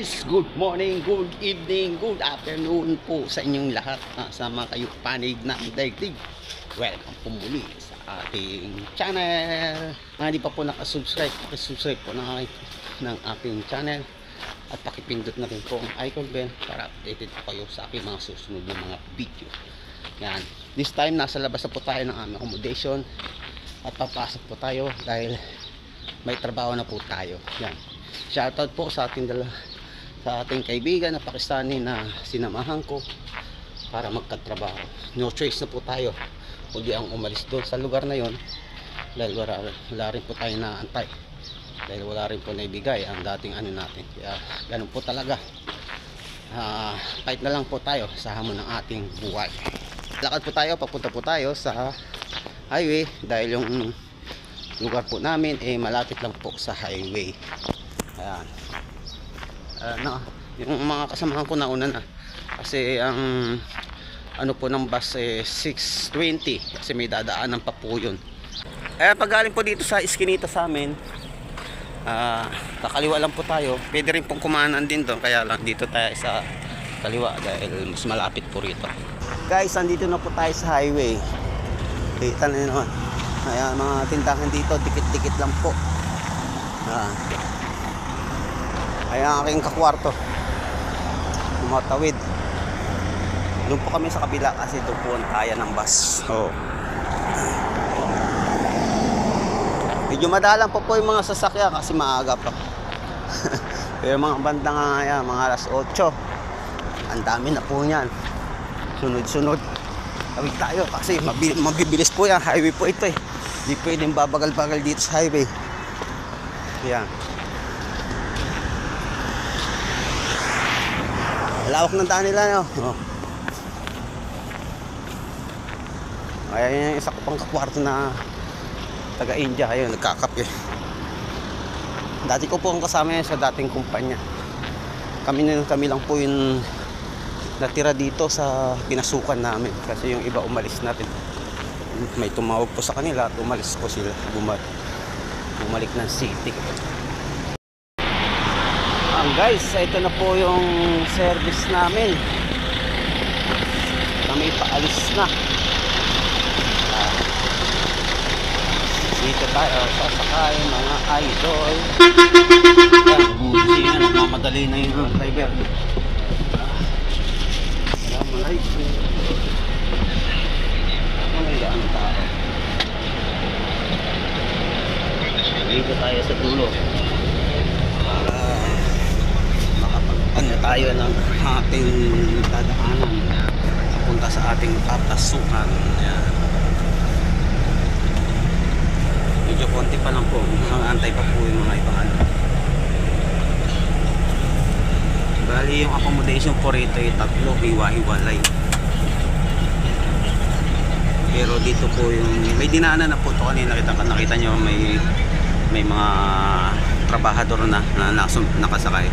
Good morning, good evening, good afternoon po sa inyong lahat, sa mga kayo panig na daigdig. Welcome po muli sa ating channel. Hindi pa po nakasubscribe, pakisubscribe po ng aking channel at pakipindot na rin po ang icon bell para updated po kayo sa aking mga susunod na mga video. Yan. This time nasa labas na po tayo ng aming accommodation at papasok po tayo dahil may trabaho na po tayo. Yan. Shoutout po sa ating kaibigan na Pakistani na sinamahan ko para magkatrabaho. No choice na po tayo kundi ang umalis doon sa lugar na yon dahil wala rin po tayo naantay, dahil wala rin po naibigay ang dating ano natin. Kaya ganun po talaga, fight na lang po tayo sa hamon ng ating buhay. Lakad po tayo, papunta po tayo sa highway dahil yung lugar po namin malapit lang po sa highway. Ayan. Yung mga kasamahan ko nauna na kasi ang ano po ng bus 6:20 kasi may dadaanan pa po yun. Pag galing po dito sa iskinita sa amin, kakaliwa lang po tayo. Pwede rin pong kumanan din doon, kaya lang dito tayo sa kaliwa dahil mas malapit po rito. Guys, andito na po tayo sa highway. Kita na naman, ayan, mga tindahan dito dikit-dikit lang po. Ayan ang aking kakwarto, tumatawid. Doon po kami sa kabila kasi doon po ang kaya ng bus. Medyo madalang po yung mga sasakyan kasi maaga pa. Pero mga banda nga yan, mga alas 8, ang dami na po yan. Sunod-sunod tawid tayo kasi mabibilis po yan. Highway po ito Hindi pwedeng babagal-bagal dito sa highway. Yan. Lawak ng daan nila, no? Ayan yung isa ko pang kakwarto na taga-India. Ayun, nagkakape. Dati ko po ang kasama yan sa dating kumpanya. Kami lang po yung natira dito sa pinasukan namin kasi yung iba umalis natin. May tumawag po sa kanila at umalis po sila. Bumalik ng city. Guys, ito na po yung service namin. Kami paalis na. Dito tayo sasakay mga idol. Busi na, nagmamadali na yung driver. Assalamualaikum. May daan tao. Dito tayo sa dulo para tayo ng ating dadaanan papunta sa ating papasukan. Ayan. Medyo konti pa lang po, antay pa po yung mga ibang ano. Bali yung accommodation po rito ay 3, hiwa-hiwalay. Pero dito po yung may dinaanan na po ito kanina, nakita nyo may mga trabahador na nakasakay.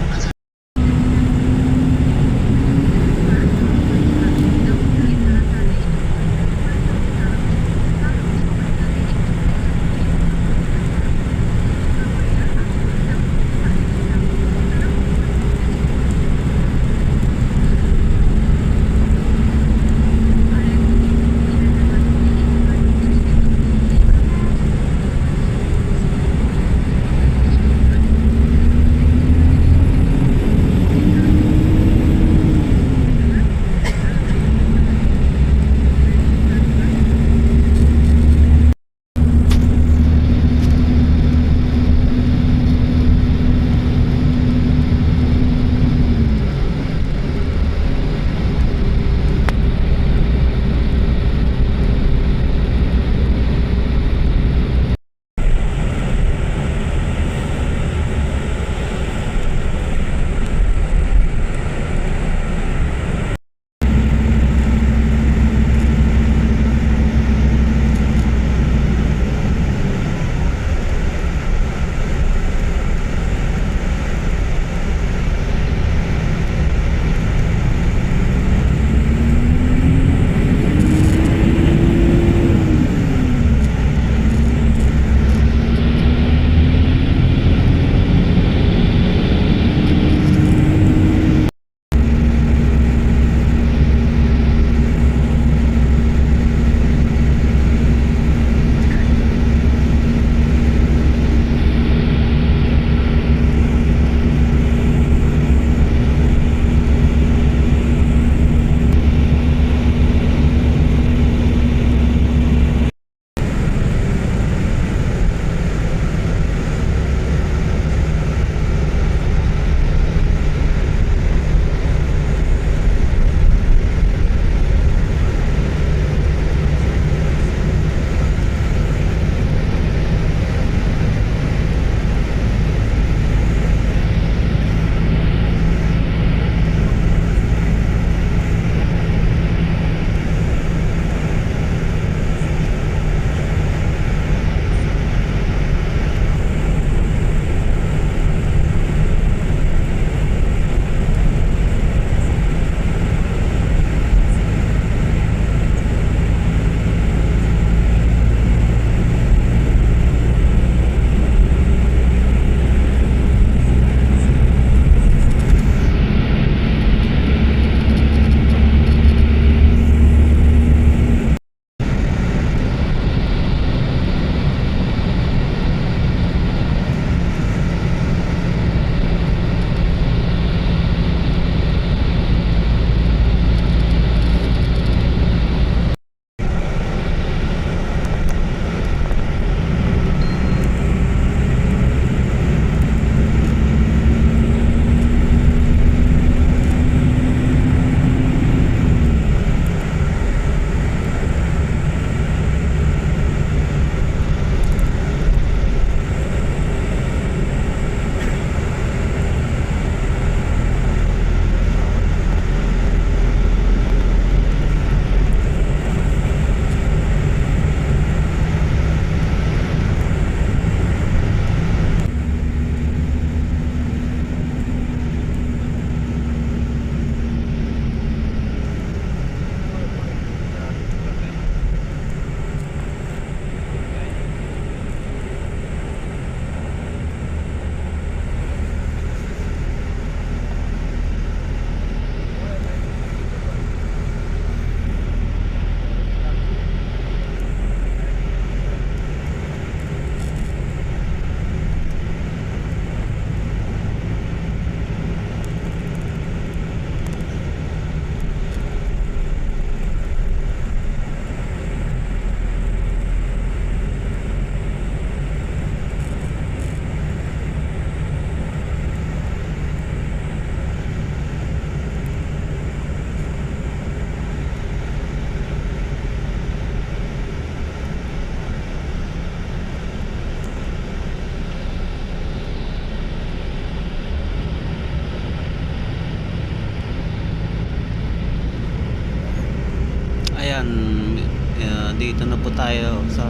Ayan, dito na po tayo sa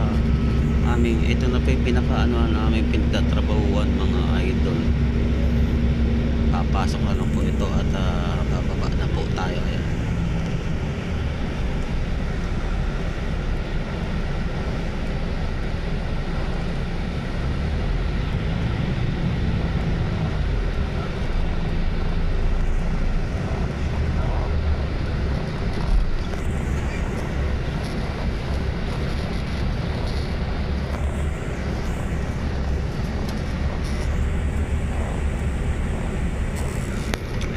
aming, ito na po yung pinaka aming pinagtatrabahuan mga idol. Papasok na lang po ito at bababa na po tayo. Ayan.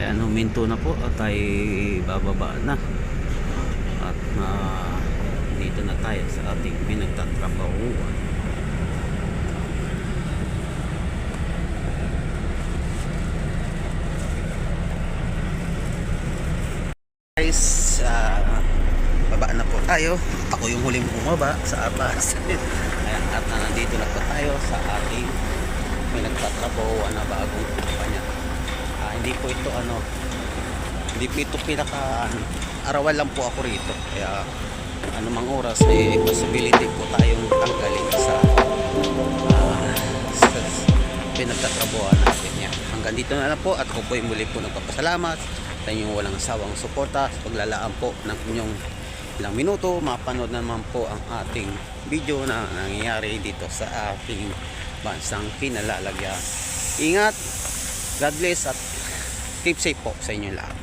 Ayan, huminto na po at ay bababa na. At dito na tayo sa ating pinagtatrabahuan. Guys, baba na po tayo. Ako yung huling bumaba sa atas. Ayan, at nandito na po tayo sa ating pinagtatrabahuan na bagong kumpanya. Hindi po ito hindi po ito arawan lang po ako rito, kaya anumang oras possibility po tayong tanggalin sa pinagtatrabahuan natin yan. Hanggang dito na lang po at ako po yung muli po nagpapasalamat sa inyong walang sawang suporta sa paglalaan po ng inyong ilang minuto. Mapanood naman po ang ating video na nangyayari dito sa ating bansang kinalalagyan. Ingat, God bless at keep safe po sa inyo lahat.